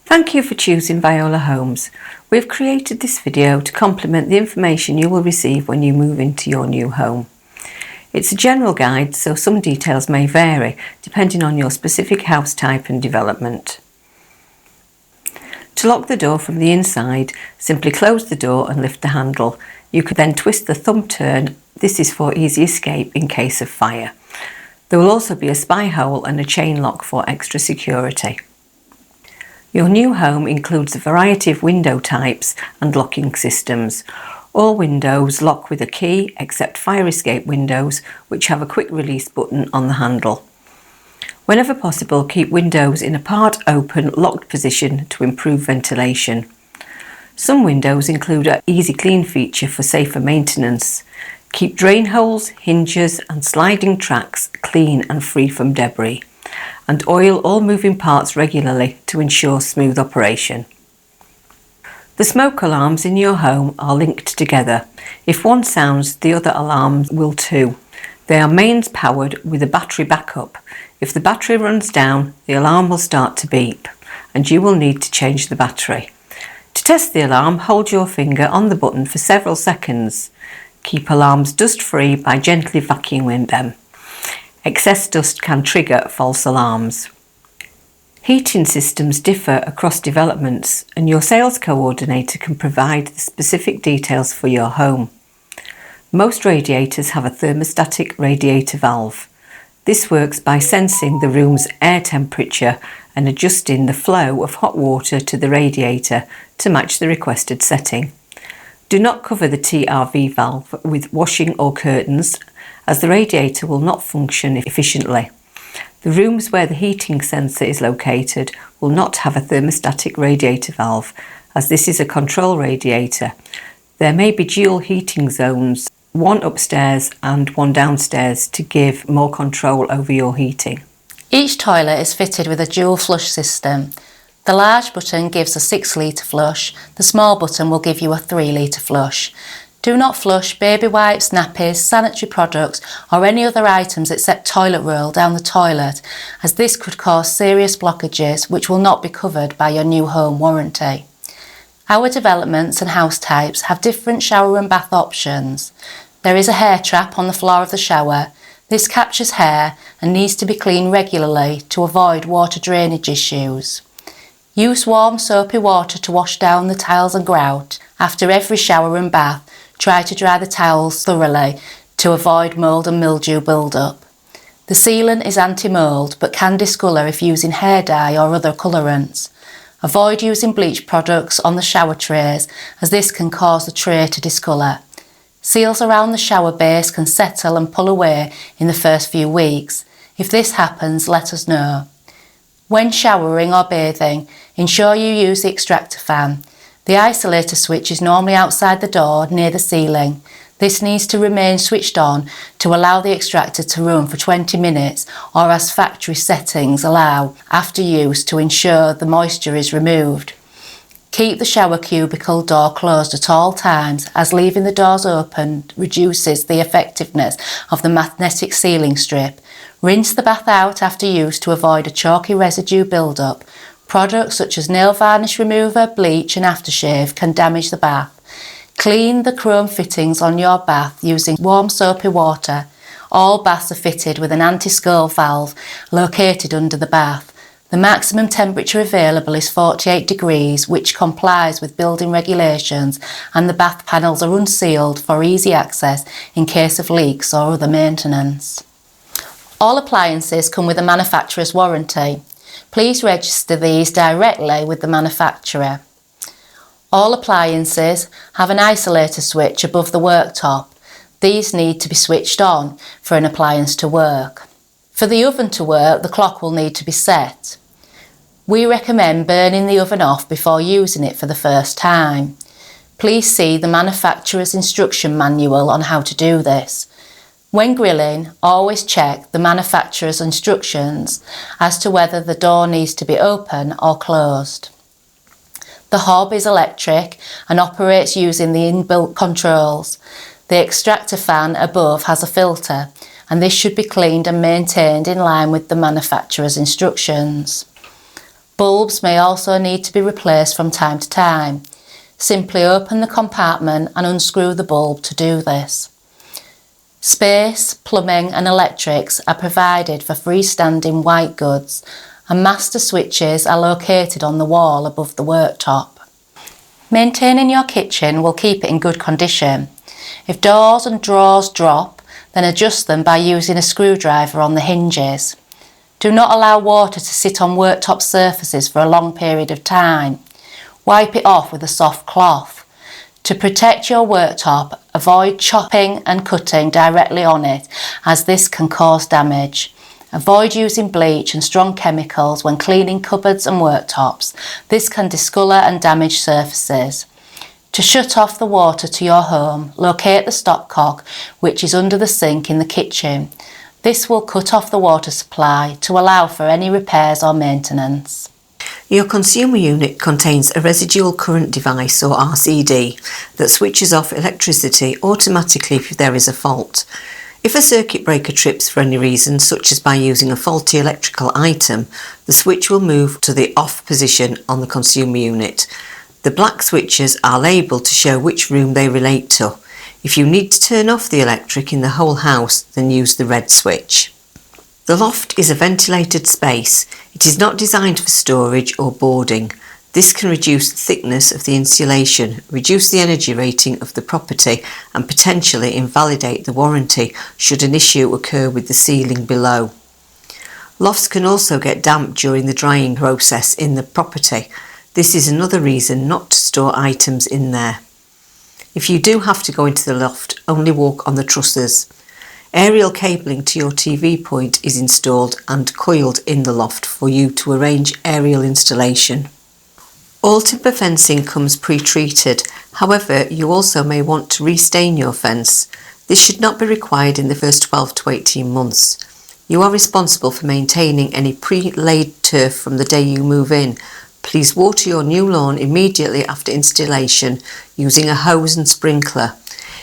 Thank you for choosing Viola Homes. We've created this video to complement the information you will receive when you move into your new home. It's a general guide, so some details may vary depending on your specific house type and development. To lock the door from the inside, simply close the door and lift the handle. You could then twist the thumb turn. This is for easy escape in case of fire. There will also be a spy hole and a chain lock for extra security. Your new home includes a variety of window types and locking systems. All windows lock with a key except fire escape windows, which have a quick release button on the handle. Whenever possible, keep windows in a part open, locked position to improve ventilation. Some windows include an easy clean feature for safer maintenance. Keep drain holes, hinges and sliding tracks clean and free from debris, and oil all moving parts regularly to ensure smooth operation. The smoke alarms in your home are linked together. If one sounds, the other alarms will too. They are mains powered with a battery backup. If the battery runs down, the alarm will start to beep and you will need to change the battery. To test the alarm, hold your finger on the button for several seconds. Keep alarms dust-free by gently vacuuming them. Excess dust can trigger false alarms. Heating systems differ across developments, and your sales coordinator can provide the specific details for your home. Most radiators have a thermostatic radiator valve. This works by sensing the room's air temperature and adjusting the flow of hot water to the radiator to match the requested setting. Do not cover the TRV valve with washing or curtains, as the radiator will not function efficiently. The rooms where the heating sensor is located will not have a thermostatic radiator valve, as this is a control radiator. There may be dual heating zones, one upstairs and one downstairs, to give more control over your heating. Each toilet is fitted with a dual flush system. The large button gives a 6 litre flush, the small button will give you a 3 litre flush. Do not flush baby wipes, nappies, sanitary products or any other items except toilet roll down the toilet, as this could cause serious blockages which will not be covered by your new home warranty. Our developments and house types have different shower and bath options. There is a hair trap on the floor of the shower. This captures hair and needs to be cleaned regularly to avoid water drainage issues. Use warm soapy water to wash down the tiles and grout. After every shower and bath, try to dry the towels thoroughly to avoid mould and mildew build-up. The sealant is anti-mould but can discolour if using hair dye or other colourants. Avoid using bleach products on the shower trays, as this can cause the tray to discolour. Seals around the shower base can settle and pull away in the first few weeks. If this happens, let us know. When showering or bathing, ensure you use the extractor fan. The isolator switch is normally outside the door near the ceiling. This needs to remain switched on to allow the extractor to run for 20 minutes or as factory settings allow after use to ensure the moisture is removed. Keep the shower cubicle door closed at all times, as leaving the doors open reduces the effectiveness of the magnetic sealing strip. Rinse the bath out after use to avoid a chalky residue build-up. Products such as nail varnish remover, bleach and aftershave can damage the bath. Clean the chrome fittings on your bath using warm soapy water. All baths are fitted with an anti-scald valve located under the bath. The maximum temperature available is 48 degrees, which complies with building regulations, and the bath panels are unsealed for easy access in case of leaks or other maintenance. All appliances come with a manufacturer's warranty. Please register these directly with the manufacturer. All appliances have an isolator switch above the worktop. These need to be switched on for an appliance to work. For the oven to work, the clock will need to be set. We recommend burning the oven off before using it for the first time. Please see the manufacturer's instruction manual on how to do this. When grilling, always check the manufacturer's instructions as to whether the door needs to be open or closed. The hob is electric and operates using the inbuilt controls. The extractor fan above has a filter, and this should be cleaned and maintained in line with the manufacturer's instructions. Bulbs may also need to be replaced from time to time. Simply open the compartment and unscrew the bulb to do this. Space, plumbing and electrics are provided for freestanding white goods, and master switches are located on the wall above the worktop. Maintaining your kitchen will keep it in good condition. If doors and drawers drop, then adjust them by using a screwdriver on the hinges. Do not allow water to sit on worktop surfaces for a long period of time. Wipe it off with a soft cloth. To protect your worktop, avoid chopping and cutting directly on it, as this can cause damage. Avoid using bleach and strong chemicals when cleaning cupboards and worktops. This can discolour and damage surfaces. To shut off the water to your home, locate the stopcock, which is under the sink in the kitchen. This will cut off the water supply to allow for any repairs or maintenance. Your consumer unit contains a residual current device, or RCD, that switches off electricity automatically if there is a fault. If a circuit breaker trips for any reason, such as by using a faulty electrical item, the switch will move to the off position on the consumer unit. The black switches are labelled to show which room they relate to. If you need to turn off the electric in the whole house, then use the red switch. The loft is a ventilated space. It is not designed for storage or boarding. This can reduce the thickness of the insulation, reduce the energy rating of the property, and potentially invalidate the warranty should an issue occur with the ceiling below. Lofts can also get damp during the drying process in the property. This is another reason not to store items in there. If you do have to go into the loft, only walk on the trusses. Aerial cabling to your TV point is installed and coiled in the loft for you to arrange aerial installation. All timber fencing comes pre-treated, however you also may want to restain your fence. This should not be required in the first 12 to 18 months. You are responsible for maintaining any pre-laid turf from the day you move in. Please water your new lawn immediately after installation using a hose and sprinkler.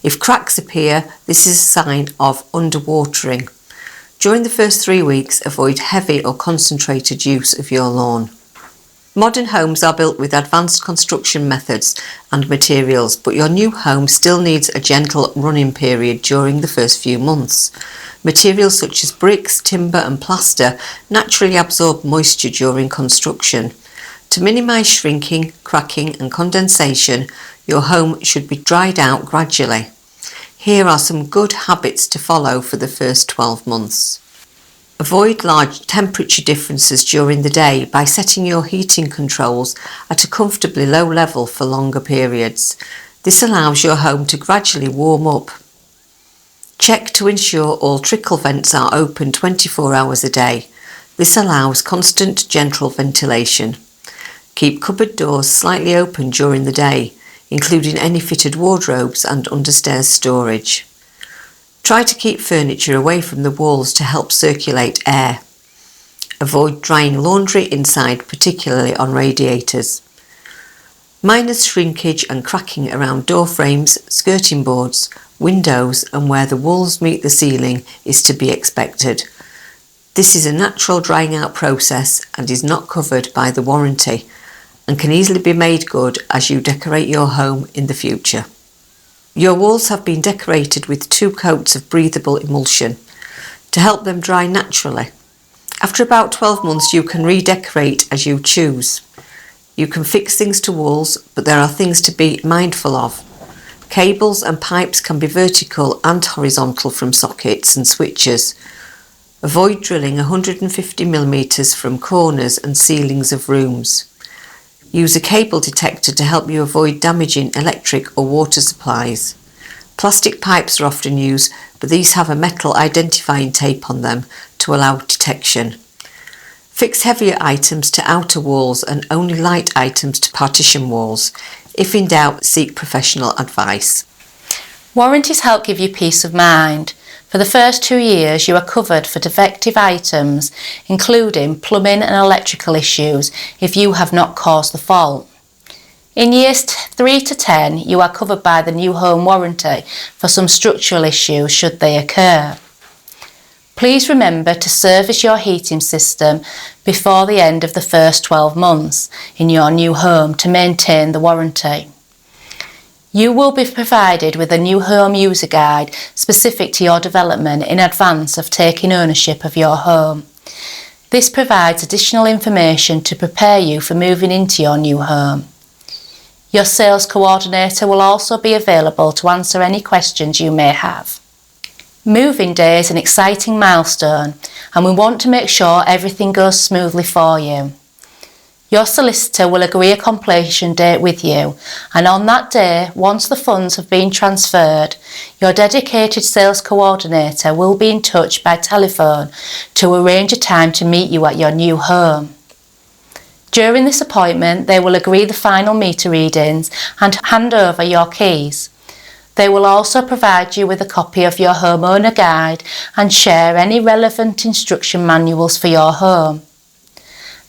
If cracks appear, this is a sign of underwatering. During the first 3 weeks, avoid heavy or concentrated use of your lawn. Modern homes are built with advanced construction methods and materials, but your new home still needs a gentle run-in period during the first few months. Materials such as bricks, timber and plaster naturally absorb moisture during construction. To minimise shrinking, cracking and condensation, your home should be dried out gradually. Here are some good habits to follow for the first 12 months. Avoid large temperature differences during the day by setting your heating controls at a comfortably low level for longer periods. This allows your home to gradually warm up. Check to ensure all trickle vents are open 24 hours a day. This allows constant, gentle ventilation. Keep cupboard doors slightly open during the day, including any fitted wardrobes and understairs storage. Try to keep furniture away from the walls to help circulate air. Avoid drying laundry inside, particularly on radiators. Minor shrinkage and cracking around door frames, skirting boards, windows and where the walls meet the ceiling is to be expected. This is a natural drying out process and is not covered by the warranty, and can easily be made good as you decorate your home in the future. Your walls have been decorated with 2 coats of breathable emulsion to help them dry naturally. After about 12 months you can redecorate as you choose. You can fix things to walls, but there are things to be mindful of. Cables and pipes can be vertical and horizontal from sockets and switches. Avoid drilling 150mm from corners and ceilings of rooms. Use a cable detector to help you avoid damaging electric or water supplies. Plastic pipes are often used, but these have a metal identifying tape on them to allow detection. Fix heavier items to outer walls and only light items to partition walls. If in doubt, seek professional advice. Warranties help give you peace of mind. For the first 2 years, you are covered for defective items, including plumbing and electrical issues, if you have not caused the fault. In years 3 to 10, you are covered by the new home warranty for some structural issues should they occur. Please remember to service your heating system before the end of the first 12 months in your new home to maintain the warranty. You will be provided with a new home user guide specific to your development in advance of taking ownership of your home. This provides additional information to prepare you for moving into your new home. Your sales coordinator will also be available to answer any questions you may have. Moving day is an exciting milestone, and we want to make sure everything goes smoothly for you. Your solicitor will agree a completion date with you, and on that day, once the funds have been transferred, your dedicated sales coordinator will be in touch by telephone to arrange a time to meet you at your new home. During this appointment, they will agree the final meter readings and hand over your keys. They will also provide you with a copy of your homeowner guide and share any relevant instruction manuals for your home.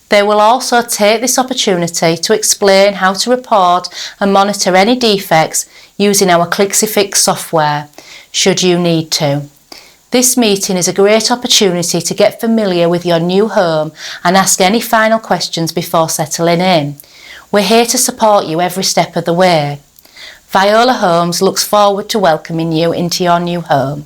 They will also take this opportunity to explain how to report and monitor any defects using our Clixifix software, should you need to. This meeting is a great opportunity to get familiar with your new home and ask any final questions before settling in. We're here to support you every step of the way. Viola Homes looks forward to welcoming you into your new home.